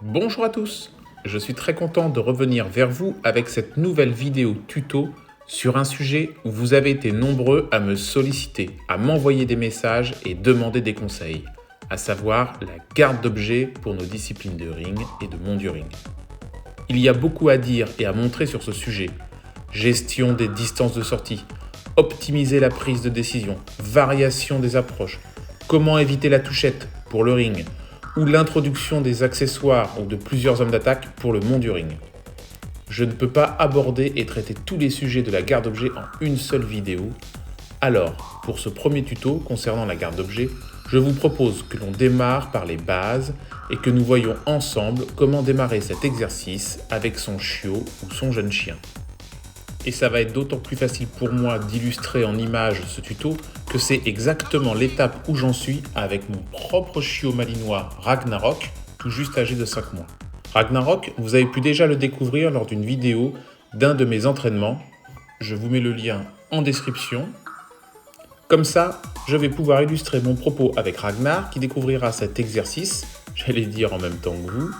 Bonjour à tous, je suis très content de revenir vers vous avec cette nouvelle vidéo tuto sur un sujet où vous avez été nombreux à me solliciter, à m'envoyer des messages et demander des conseils, à savoir la garde d'objets pour nos disciplines de ring et de monde du ring. Il y a beaucoup à dire et à montrer sur ce sujet. Gestion des distances de sortie, optimiser la prise de décision, variation des approches, comment éviter la touchette pour le ring, ou l'introduction des accessoires ou de plusieurs hommes d'attaque pour le monde du ring. Je ne peux pas aborder et traiter tous les sujets de la garde d'objets en une seule vidéo. Alors, pour ce premier tuto concernant la garde d'objets, je vous propose que l'on démarre par les bases et que nous voyons ensemble comment démarrer cet exercice avec son chiot ou son jeune chien. Et ça va être d'autant plus facile pour moi d'illustrer en images ce tuto que c'est exactement l'étape où j'en suis avec mon propre chiot malinois Ragnarok, tout juste âgé de 5 mois. Ragnarok, vous avez pu déjà le découvrir lors d'une vidéo d'un de mes entraînements. Je vous mets le lien en description. Comme ça, je vais pouvoir illustrer mon propos avec Ragnar qui découvrira cet exercice, j'allais dire en même temps que vous.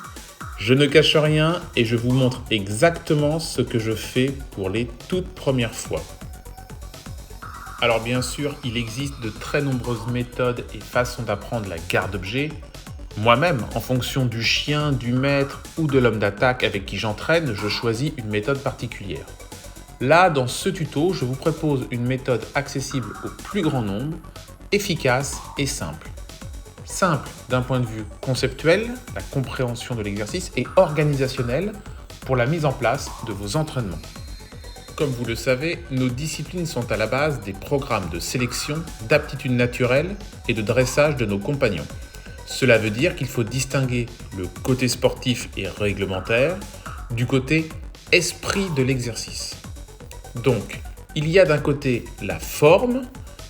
Je ne cache rien et je vous montre exactement ce que je fais pour les toutes premières fois. Alors bien sûr, il existe de très nombreuses méthodes et façons d'apprendre la garde d'objets. Moi-même, en fonction du chien, du maître ou de l'homme d'attaque avec qui j'entraîne, je choisis une méthode particulière. Là, dans ce tuto, je vous propose une méthode accessible au plus grand nombre, efficace et simple. Simple d'un point de vue conceptuel, la compréhension de l'exercice, et organisationnel pour la mise en place de vos entraînements. Comme vous le savez, nos disciplines sont à la base des programmes de sélection, d'aptitude naturelle et de dressage de nos compagnons. Cela veut dire qu'il faut distinguer le côté sportif et réglementaire du côté esprit de l'exercice. Donc, il y a d'un côté la forme,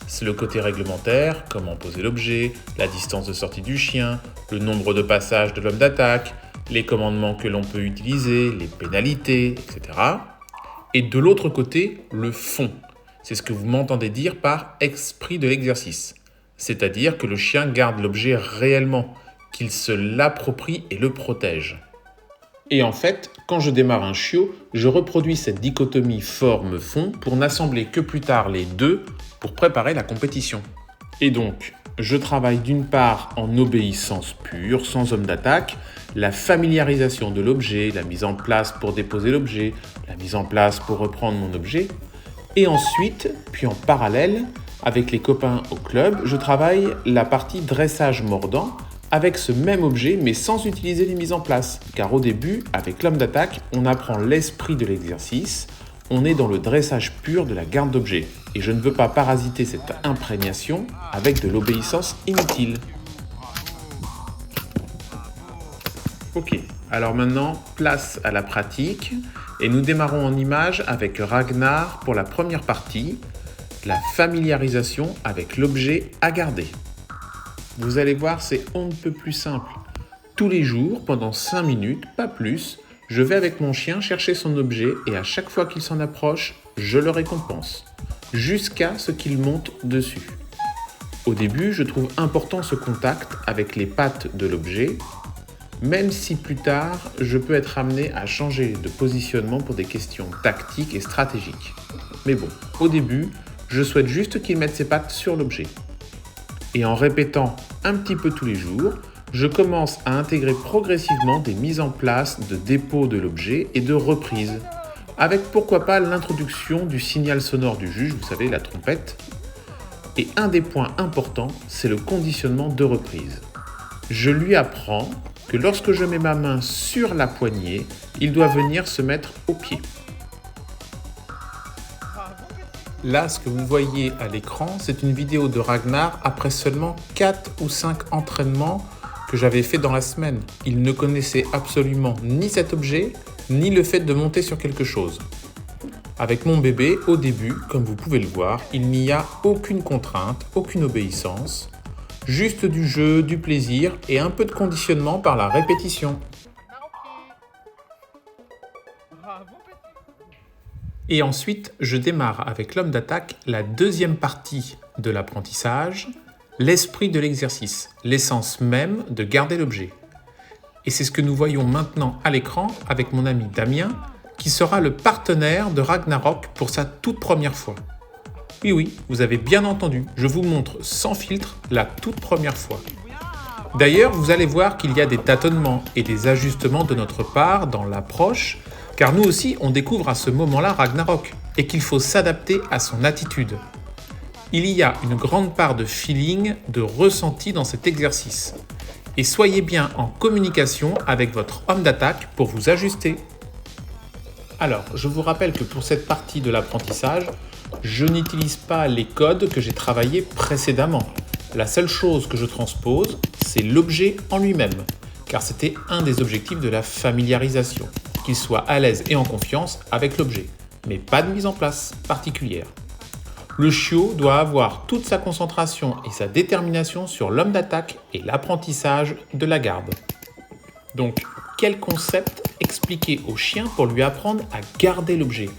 c'est le côté réglementaire, comment poser l'objet, la distance de sortie du chien, le nombre de passages de l'homme d'attaque, les commandements que l'on peut utiliser, les pénalités, etc. Et de l'autre côté, le fond. C'est ce que vous m'entendez dire par esprit de l'exercice. C'est-à-dire que le chien garde l'objet réellement, qu'il se l'approprie et le protège. Et en fait, quand je démarre un chiot, je reproduis cette dichotomie forme-fond pour n'assembler que plus tard les deux pour préparer la compétition. Et donc, je travaille d'une part en obéissance pure, sans homme d'attaque, la familiarisation de l'objet, la mise en place pour déposer l'objet, la mise en place pour reprendre mon objet. Et ensuite, puis en parallèle, avec les copains au club, je travaille la partie dressage mordant avec ce même objet mais sans utiliser les mises en place. Car au début, avec l'homme d'attaque, on apprend l'esprit de l'exercice, on est dans le dressage pur de la garde d'objets. Et je ne veux pas parasiter cette imprégnation avec de l'obéissance inutile. Ok, alors maintenant, place à la pratique. Et nous démarrons en image avec Ragnar pour la première partie, la familiarisation avec l'objet à garder. Vous allez voir, c'est on ne peut plus simple. Tous les jours, pendant 5 minutes, pas plus, je vais avec mon chien chercher son objet et à chaque fois qu'il s'en approche, je le récompense, jusqu'à ce qu'il monte dessus. Au début, je trouve important ce contact avec les pattes de l'objet, même si plus tard, je peux être amené à changer de positionnement pour des questions tactiques et stratégiques. Mais bon, au début, je souhaite juste qu'il mette ses pattes sur l'objet. Et en répétant un petit peu tous les jours, je commence à intégrer progressivement des mises en place de dépôt de l'objet et de reprise, avec pourquoi pas l'introduction du signal sonore du juge, vous savez, la trompette. Et un des points importants, c'est le conditionnement de reprise. Je lui apprends que lorsque je mets ma main sur la poignée, il doit venir se mettre au pied. Là, ce que vous voyez à l'écran, c'est une vidéo de Ragnar après seulement 4 ou 5 entraînements que j'avais fait dans la semaine. Il ne connaissait absolument ni cet objet, ni le fait de monter sur quelque chose. Avec mon bébé, au début, comme vous pouvez le voir, il n'y a aucune contrainte, aucune obéissance, juste du jeu, du plaisir et un peu de conditionnement par la répétition. Et ensuite, je démarre avec l'homme d'attaque la deuxième partie de l'apprentissage, l'esprit de l'exercice, l'essence même de garder l'objet. Et c'est ce que nous voyons maintenant à l'écran avec mon ami Damien, qui sera le partenaire de Ragnarok pour sa toute première fois. Oui, vous avez bien entendu, je vous montre sans filtre la toute première fois. D'ailleurs, vous allez voir qu'il y a des tâtonnements et des ajustements de notre part dans l'approche, car nous aussi on découvre à ce moment-là Ragnarok, et qu'il faut s'adapter à son attitude. Il y a une grande part de feeling, de ressenti dans cet exercice. Et soyez bien en communication avec votre homme d'attaque pour vous ajuster. Alors, je vous rappelle que pour cette partie de l'apprentissage, je n'utilise pas les codes que j'ai travaillés précédemment. La seule chose que je transpose, c'est l'objet en lui-même, car c'était un des objectifs de la familiarisation, qu'il soit à l'aise et en confiance avec l'objet, mais pas de mise en place particulière. Le chiot doit avoir toute sa concentration et sa détermination sur l'homme d'attaque et l'apprentissage de la garde. Donc, quel concept expliquer au chien pour lui apprendre à garder l'objet ?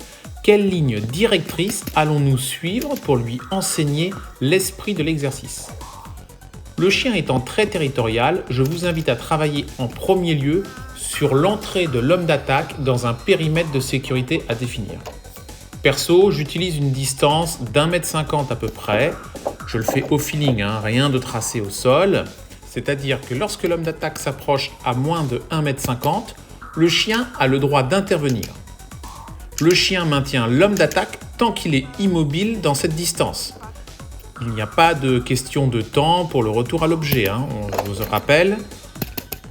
Quelle ligne directrice allons-nous suivre pour lui enseigner l'esprit de l'exercice ? Le chien étant très territorial, je vous invite à travailler en premier lieu sur l'entrée de l'homme d'attaque dans un périmètre de sécurité à définir. Perso, j'utilise une distance d'1,50 m à peu près. Je le fais au feeling, rien de tracé au sol. C'est-à-dire que lorsque l'homme d'attaque s'approche à moins de 1,50 m, le chien a le droit d'intervenir. Le chien maintient l'homme d'attaque tant qu'il est immobile dans cette distance. Il n'y a pas de question de temps pour le retour à l'objet. Je vous rappelle,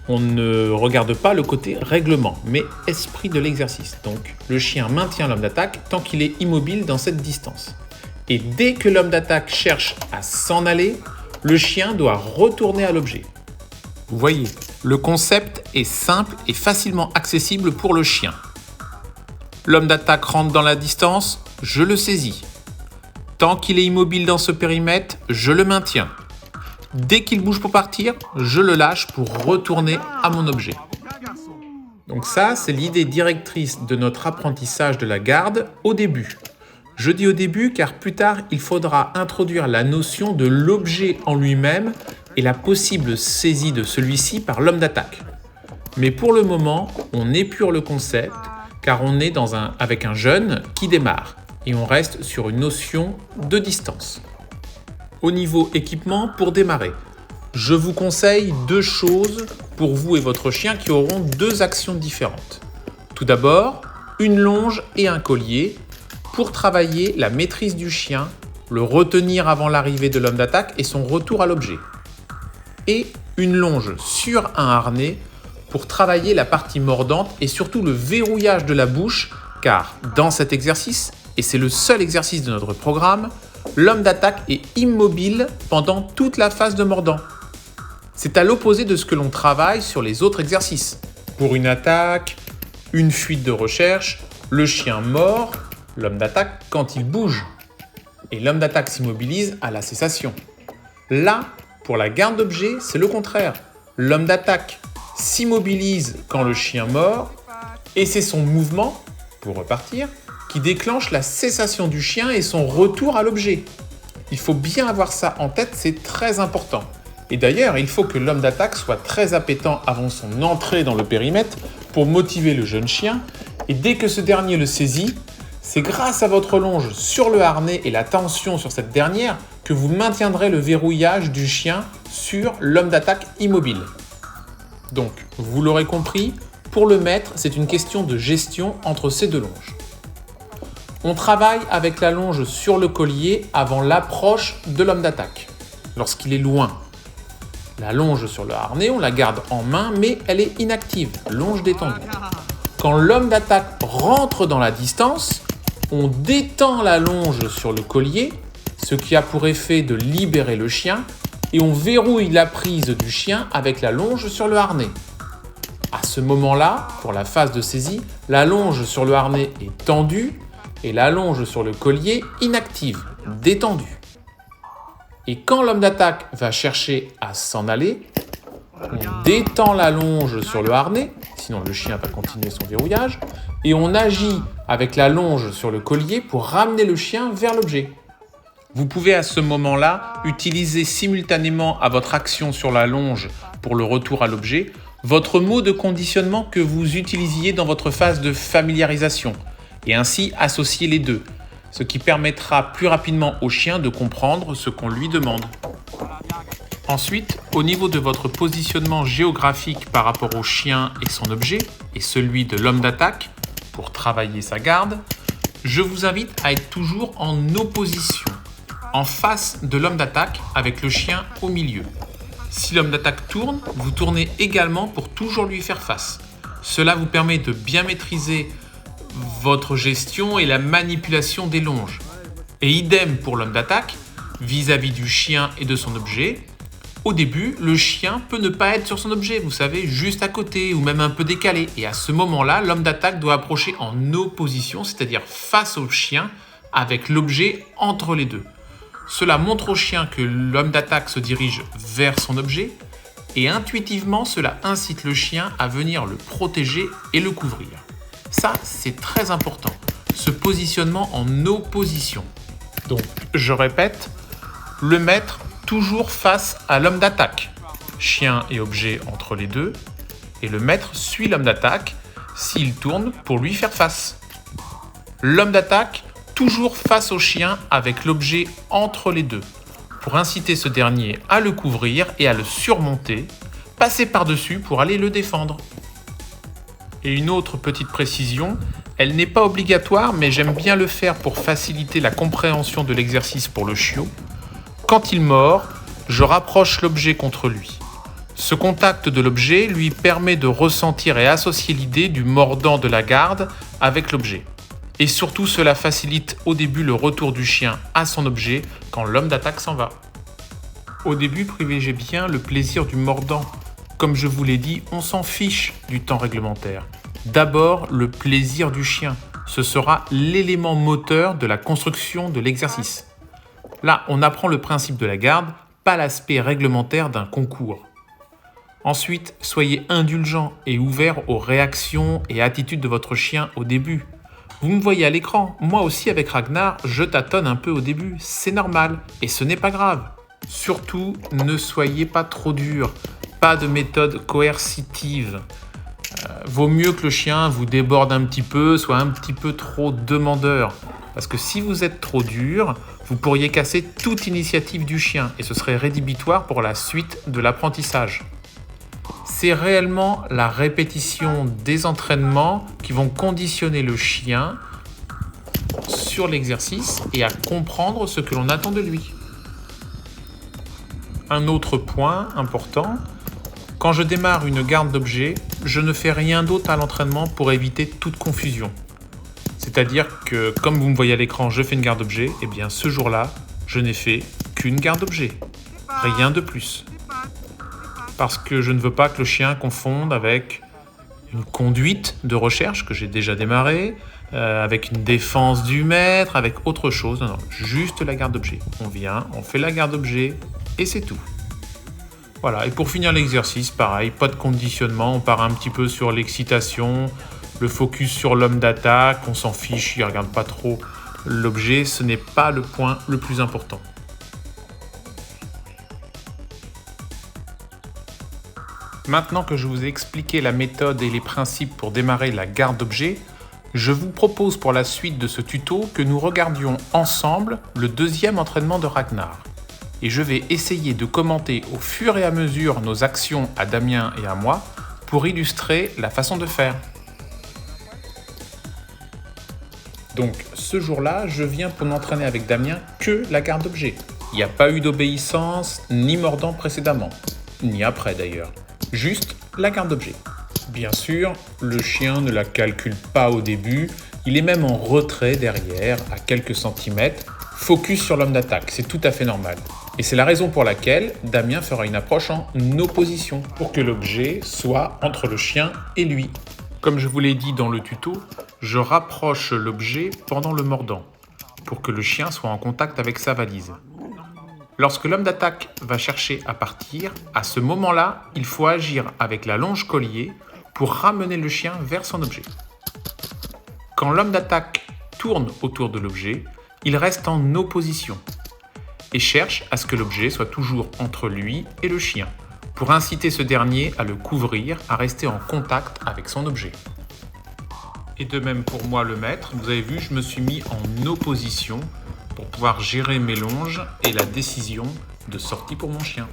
on ne regarde pas le côté règlement, mais esprit de l'exercice. Donc, le chien maintient l'homme d'attaque tant qu'il est immobile dans cette distance. Et dès que l'homme d'attaque cherche à s'en aller, le chien doit retourner à l'objet. Vous voyez, le concept est simple et facilement accessible pour le chien. L'homme d'attaque rentre dans la distance, je le saisis. Tant qu'il est immobile dans ce périmètre, je le maintiens. Dès qu'il bouge pour partir, je le lâche pour retourner à mon objet. Donc ça, c'est l'idée directrice de notre apprentissage de la garde au début. Je dis au début car plus tard, il faudra introduire la notion de l'objet en lui-même et la possible saisie de celui-ci par l'homme d'attaque. Mais pour le moment, on épure le concept car on est avec un jeune qui démarre et on reste sur une notion de distance. Au niveau équipement, pour démarrer, je vous conseille 2 choses pour vous et votre chien qui auront 2 actions différentes. Tout d'abord, une longe et un collier pour travailler la maîtrise du chien, le retenir avant l'arrivée de l'homme d'attaque et son retour à l'objet. Et une longe sur un harnais pour travailler la partie mordante et surtout le verrouillage de la bouche, car dans cet exercice, et c'est le seul exercice de notre programme, l'homme d'attaque est immobile pendant toute la phase de mordant. C'est à l'opposé de ce que l'on travaille sur les autres exercices. Pour une attaque, une fuite de recherche, le chien mord, l'homme d'attaque quand il bouge. Et l'homme d'attaque s'immobilise à la cessation. Là, pour la garde d'objet, c'est le contraire. L'homme d'attaque s'immobilise quand le chien mord et c'est son mouvement, pour repartir, qui déclenche la cessation du chien et son retour à l'objet. Il faut bien avoir ça en tête, c'est très important. Et d'ailleurs, il faut que l'homme d'attaque soit très appétant avant son entrée dans le périmètre pour motiver le jeune chien. Et dès que ce dernier le saisit, c'est grâce à votre longe sur le harnais et la tension sur cette dernière que vous maintiendrez le verrouillage du chien sur l'homme d'attaque immobile. Donc, vous l'aurez compris, pour le maître, c'est une question de gestion entre ces 2 longes. On travaille avec la longe sur le collier avant l'approche de l'homme d'attaque, lorsqu'il est loin. La longe sur le harnais, on la garde en main, mais elle est inactive, longe détendue. Quand l'homme d'attaque rentre dans la distance, on détend la longe sur le collier, ce qui a pour effet de libérer le chien, et on verrouille la prise du chien avec la longe sur le harnais. À ce moment-là, pour la phase de saisie, la longe sur le harnais est tendue et la longe sur le collier inactive, détendue. Et quand l'homme d'attaque va chercher à s'en aller, on détend la longe sur le harnais, sinon le chien va continuer son verrouillage, et on agit avec la longe sur le collier pour ramener le chien vers l'objet. Vous pouvez à ce moment-là utiliser simultanément à votre action sur la longe pour le retour à l'objet votre mot de conditionnement que vous utilisiez dans votre phase de familiarisation, et ainsi associer les deux, ce qui permettra plus rapidement au chien de comprendre ce qu'on lui demande. Ensuite, au niveau de votre positionnement géographique par rapport au chien et son objet, et celui de l'homme d'attaque, pour travailler sa garde, je vous invite à être toujours en opposition, en face de l'homme d'attaque avec le chien au milieu. Si l'homme d'attaque tourne, vous tournez également pour toujours lui faire face. Cela vous permet de bien maîtriser votre gestion et la manipulation des longes. Et idem pour l'homme d'attaque, vis-à-vis du chien et de son objet. Au début, le chien peut ne pas être sur son objet, vous savez, juste à côté ou même un peu décalé. Et à ce moment-là, l'homme d'attaque doit approcher en opposition, c'est-à-dire face au chien, avec l'objet entre les deux. Cela montre au chien que l'homme d'attaque se dirige vers son objet et intuitivement, cela incite le chien à venir le protéger et le couvrir. Ça, c'est très important, ce positionnement en opposition. Donc, je répète, le mettre toujours face à l'homme d'attaque, chien et objet entre les deux, et le maître suit l'homme d'attaque s'il tourne pour lui faire face. L'homme d'attaque toujours face au chien avec l'objet entre les deux, pour inciter ce dernier à le couvrir et à le surmonter, passer par-dessus pour aller le défendre. Et une autre petite précision, elle n'est pas obligatoire, mais j'aime bien le faire pour faciliter la compréhension de l'exercice pour le chiot. Quand il mord, je rapproche l'objet contre lui. Ce contact de l'objet lui permet de ressentir et associer l'idée du mordant de la garde avec l'objet. Et surtout, cela facilite au début le retour du chien à son objet quand l'homme d'attaque s'en va. Au début, privilégiez bien le plaisir du mordant. Comme je vous l'ai dit, on s'en fiche du temps réglementaire. D'abord, le plaisir du chien. Ce sera l'élément moteur de la construction de l'exercice. Là, on apprend le principe de la garde, pas l'aspect réglementaire d'un concours. Ensuite, soyez indulgent et ouvert aux réactions et attitudes de votre chien au début. Vous me voyez à l'écran, moi aussi avec Ragnar, je tâtonne un peu au début, c'est normal et ce n'est pas grave. Surtout, ne soyez pas trop dur, pas de méthode coercitive. Vaut mieux que le chien vous déborde un petit peu, soit un petit peu trop demandeur. Parce que si vous êtes trop dur, vous pourriez casser toute initiative du chien et ce serait rédhibitoire pour la suite de l'apprentissage. C'est réellement la répétition des entraînements qui vont conditionner le chien sur l'exercice et à comprendre ce que l'on attend de lui. Un autre point important, quand je démarre une garde d'objet, je ne fais rien d'autre à l'entraînement pour éviter toute confusion. C'est-à-dire que, comme vous me voyez à l'écran, je fais une garde d'objet, et bien ce jour-là, je n'ai fait qu'une garde d'objet. Rien de plus. Parce que je ne veux pas que le chien confonde avec une conduite de recherche que j'ai déjà démarrée, avec une défense du maître, avec autre chose. Non, juste la garde d'objet. On vient, on fait la garde d'objet, et c'est tout. Voilà, et pour finir l'exercice, pareil, pas de conditionnement, on part un petit peu sur l'excitation, le focus sur l'homme d'attaque, on s'en fiche, il ne regarde pas trop l'objet, ce n'est pas le point le plus important. Maintenant que je vous ai expliqué la méthode et les principes pour démarrer la garde d'objet, je vous propose pour la suite de ce tuto que nous regardions ensemble le deuxième entraînement de Ragnar. Et je vais essayer de commenter au fur et à mesure nos actions à Damien et à moi pour illustrer la façon de faire. Donc ce jour-là, je viens pour n'entraîner avec Damien que la garde d'objet. Il n'y a pas eu d'obéissance ni mordant précédemment, ni après d'ailleurs. Juste la garde d'objet. Bien sûr, le chien ne la calcule pas au début, il est même en retrait derrière, à quelques centimètres, focus sur l'homme d'attaque, c'est tout à fait normal. Et c'est la raison pour laquelle Damien fera une approche en opposition, pour que l'objet soit entre le chien et lui. Comme je vous l'ai dit dans le tuto, je rapproche l'objet pendant le mordant, pour que le chien soit en contact avec sa valise. Lorsque l'homme d'attaque va chercher à partir, à ce moment-là, il faut agir avec la longe collier pour ramener le chien vers son objet. Quand l'homme d'attaque tourne autour de l'objet, il reste en opposition et cherche à ce que l'objet soit toujours entre lui et le chien, pour inciter ce dernier à le couvrir, à rester en contact avec son objet. Et de même pour moi le maître, vous avez vu, je me suis mis en opposition pour pouvoir gérer mes longes et la décision de sortie pour mon chien.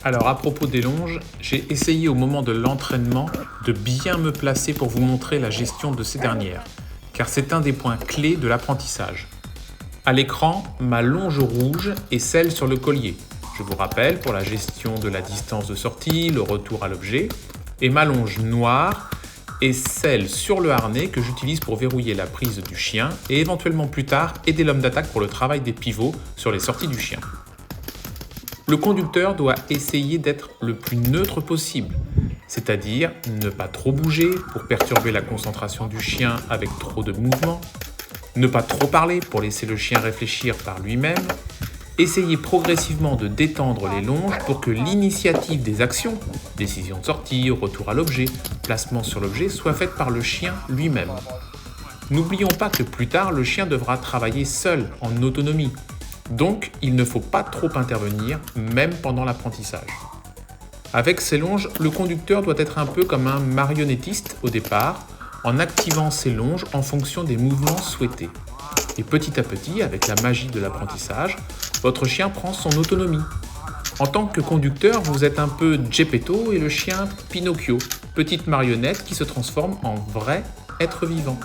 Alors à propos des longes, j'ai essayé au moment de l'entraînement de bien me placer pour vous montrer la gestion de ces dernières, car c'est un des points clés de l'apprentissage. À l'écran, ma longe rouge est celle sur le collier. Je vous rappelle pour la gestion de la distance de sortie, le retour à l'objet, et ma longe noire est celle sur le harnais que j'utilise pour verrouiller la prise du chien et éventuellement plus tard aider l'homme d'attaque pour le travail des pivots sur les sorties du chien. Le conducteur doit essayer d'être le plus neutre possible, c'est-à-dire ne pas trop bouger pour perturber la concentration du chien avec trop de mouvements, ne pas trop parler pour laisser le chien réfléchir par lui-même, essayer progressivement de détendre les longes pour que l'initiative des actions, décision de sortie, retour à l'objet, placement sur l'objet, soit faite par le chien lui-même. N'oublions pas que plus tard, le chien devra travailler seul, en autonomie. Donc, il ne faut pas trop intervenir, même pendant l'apprentissage. Avec ces longes, le conducteur doit être un peu comme un marionnettiste au départ, en activant ses longes en fonction des mouvements souhaités. Et petit à petit, avec la magie de l'apprentissage, votre chien prend son autonomie. En tant que conducteur, vous êtes un peu Geppetto et le chien Pinocchio, petite marionnette qui se transforme en vrai être vivant.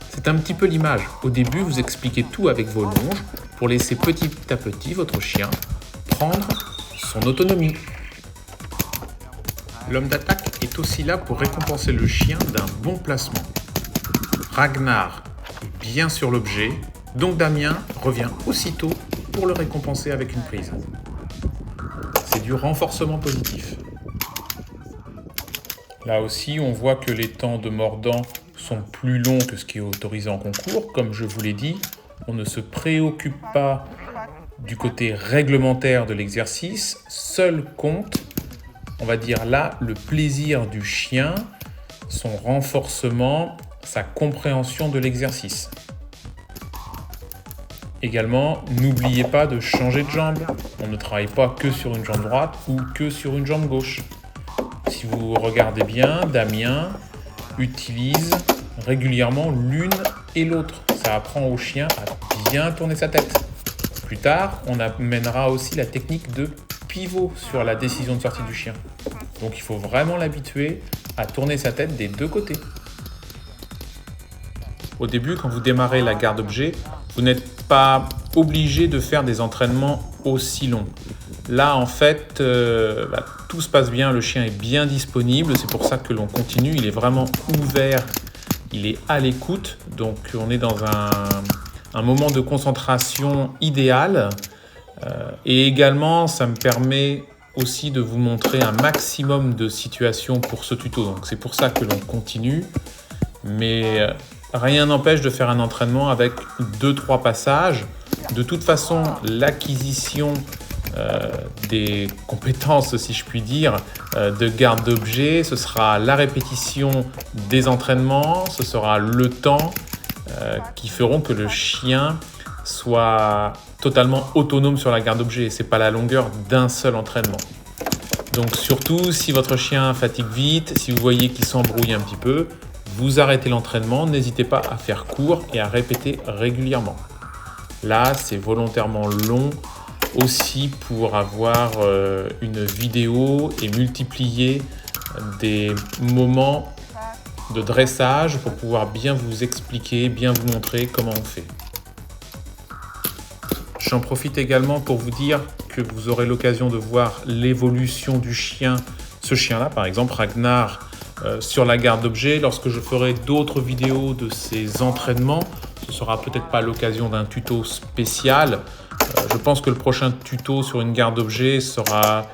C'est un petit peu l'image. Au début, vous expliquez tout avec vos longes pour laisser petit à petit votre chien prendre son autonomie. L'homme d'attaque est aussi là pour récompenser le chien d'un bon placement. Ragnar est bien sur l'objet, donc Damien revient aussitôt pour le récompenser avec une prise. C'est du renforcement positif. Là aussi, on voit que les temps de mordant sont plus longs que ce qui est autorisé en concours. Comme je vous l'ai dit, on ne se préoccupe pas du côté réglementaire de l'exercice. Seul compte, on va dire là, le plaisir du chien, son renforcement, sa compréhension de l'exercice. Également, n'oubliez pas de changer de jambe. On ne travaille pas que sur une jambe droite ou que sur une jambe gauche. Si vous regardez bien, Damien utilise régulièrement l'une et l'autre. Ça apprend au chien à bien tourner sa tête. Plus tard, on amènera aussi la technique de pivot sur la décision de sortie du chien. Donc il faut vraiment l'habituer à tourner sa tête des deux côtés. Au début, quand vous démarrez la garde objet, vous n'êtes pas obligé de faire des entraînements aussi longs. Là, en fait, tout se passe bien, le chien est bien disponible, c'est pour ça que l'on continue, il est vraiment ouvert, il est à l'écoute, donc on est dans un moment de concentration idéal. Et également, ça me permet aussi de vous montrer un maximum de situations pour ce tuto, donc c'est pour ça que l'on continue. Mais rien n'empêche de faire un entraînement avec 2-3 passages. De toute façon, l'acquisition des compétences, si je puis dire, de garde d'objet, ce sera la répétition des entraînements, ce sera le temps qui feront que le chien soit totalement autonome sur la garde d'objet. Ce n'est pas la longueur d'un seul entraînement. Donc surtout, si votre chien fatigue vite, si vous voyez qu'il s'embrouille un petit peu, vous arrêtez l'entraînement, n'hésitez pas à faire court et à répéter régulièrement. Là, c'est volontairement long aussi pour avoir une vidéo et multiplier des moments de dressage pour pouvoir bien vous expliquer, bien vous montrer comment on fait. J'en profite également pour vous dire que vous aurez l'occasion de voir l'évolution du chien, ce chien-là par exemple, Ragnar, sur la garde d'objet. Lorsque je ferai d'autres vidéos de ces entraînements, ce sera peut-être pas l'occasion d'un tuto spécial. Je pense que le prochain tuto sur une garde d'objet sera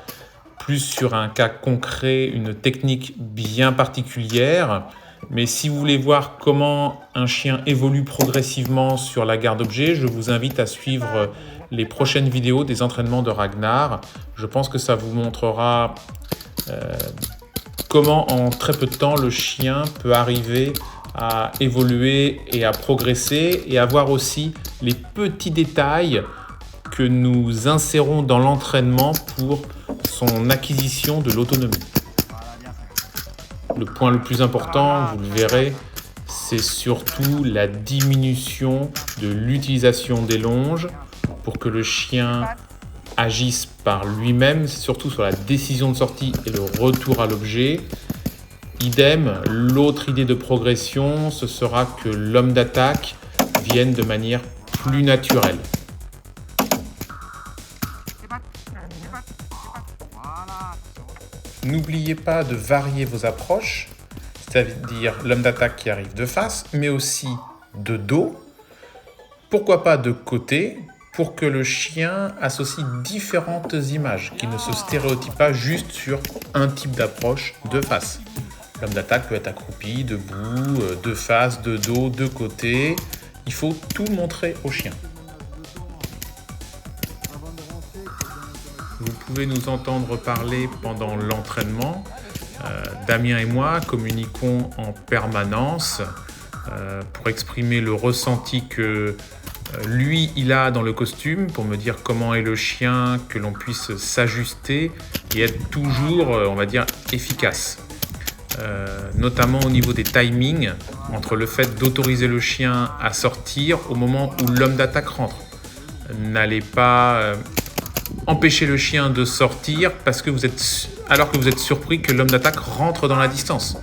plus sur un cas concret, une technique bien particulière. Mais si vous voulez voir comment un chien évolue progressivement sur la garde d'objet, je vous invite à suivre les prochaines vidéos des entraînements de Ragnar. Je pense que ça vous montrera comment en très peu de temps le chien peut arriver à évoluer et à progresser et à voir aussi les petits détails que nous insérons dans l'entraînement pour son acquisition de l'autonomie. Le point le plus important, vous le verrez, c'est surtout la diminution de l'utilisation des longes pour que le chien agisse par lui-même, surtout sur la décision de sortie et le retour à l'objet. Idem, l'autre idée de progression, ce sera que l'homme d'attaque vienne de manière plus naturelle. N'oubliez pas de varier vos approches, c'est-à-dire l'homme d'attaque qui arrive de face, mais aussi de dos, pourquoi pas de côté, pour que le chien associe différentes images, qui ne se stéréotype pas juste sur un type d'approche de face. L'homme d'attaque peut être accroupi, debout, de face, de dos, de côté. Il faut tout montrer au chien. Vous pouvez nous entendre parler pendant l'entraînement. Damien et moi communiquons en permanence pour exprimer le ressenti que lui, il a dans le costume, pour me dire comment est le chien, que l'on puisse s'ajuster et être toujours, on va dire, efficace. Notamment au niveau des timings, entre le fait d'autoriser le chien à sortir au moment où l'homme d'attaque rentre. N'allez pas empêcher le chien de sortir alors que vous êtes surpris que l'homme d'attaque rentre dans la distance.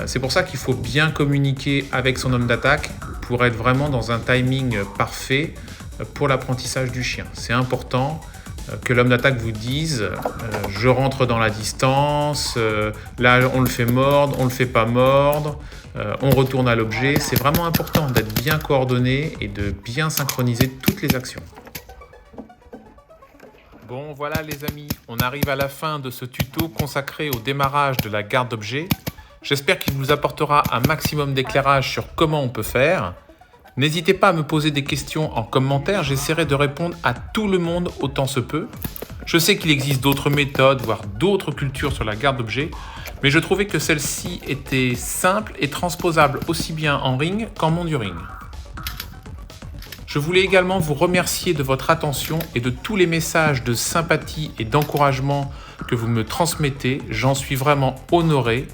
C'est pour ça qu'il faut bien communiquer avec son homme d'attaque pour être vraiment dans un timing parfait pour l'apprentissage du chien. C'est important que l'homme d'attaque vous dise je rentre dans la distance, là on le fait mordre, on le fait pas mordre, on retourne à l'objet. C'est vraiment important d'être bien coordonné et de bien synchroniser toutes les actions. Bon voilà les amis, on arrive à la fin de ce tuto consacré au démarrage de la garde d'objets. J'espère qu'il vous apportera un maximum d'éclairage sur comment on peut faire. N'hésitez pas à me poser des questions en commentaire, j'essaierai de répondre à tout le monde autant se peut. Je sais qu'il existe d'autres méthodes, voire d'autres cultures sur la garde d'objets, mais je trouvais que celle-ci était simple et transposable aussi bien en ring qu'en monde du ring. Je voulais également vous remercier de votre attention et de tous les messages de sympathie et d'encouragement que vous me transmettez. J'en suis vraiment honoré.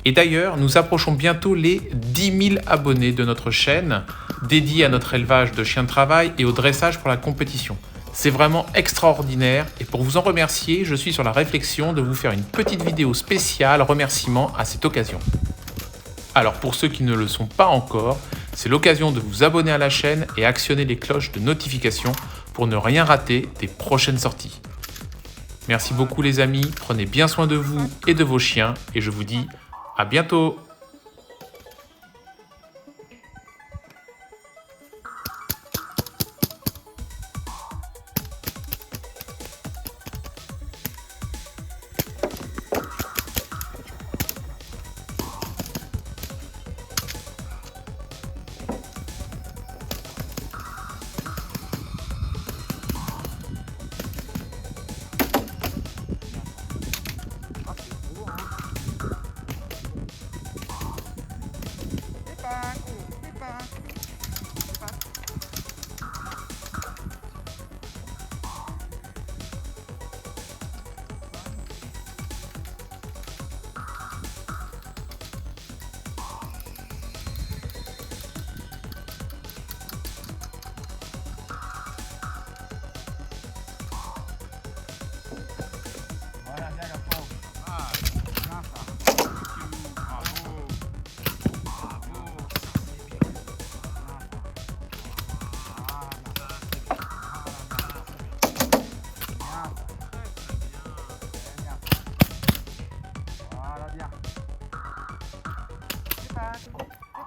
Et d'ailleurs, nous approchons bientôt les 10 000 abonnés de notre chaîne dédiée à notre élevage de chiens de travail et au dressage pour la compétition. C'est vraiment extraordinaire et pour vous en remercier, je suis sur la réflexion de vous faire une petite vidéo spéciale remerciement à cette occasion. Alors pour ceux qui ne le sont pas encore, c'est l'occasion de vous abonner à la chaîne et actionner les cloches de notification pour ne rien rater des prochaines sorties. Merci beaucoup les amis, prenez bien soin de vous et de vos chiens et je vous dis à bientôt.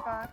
Pas.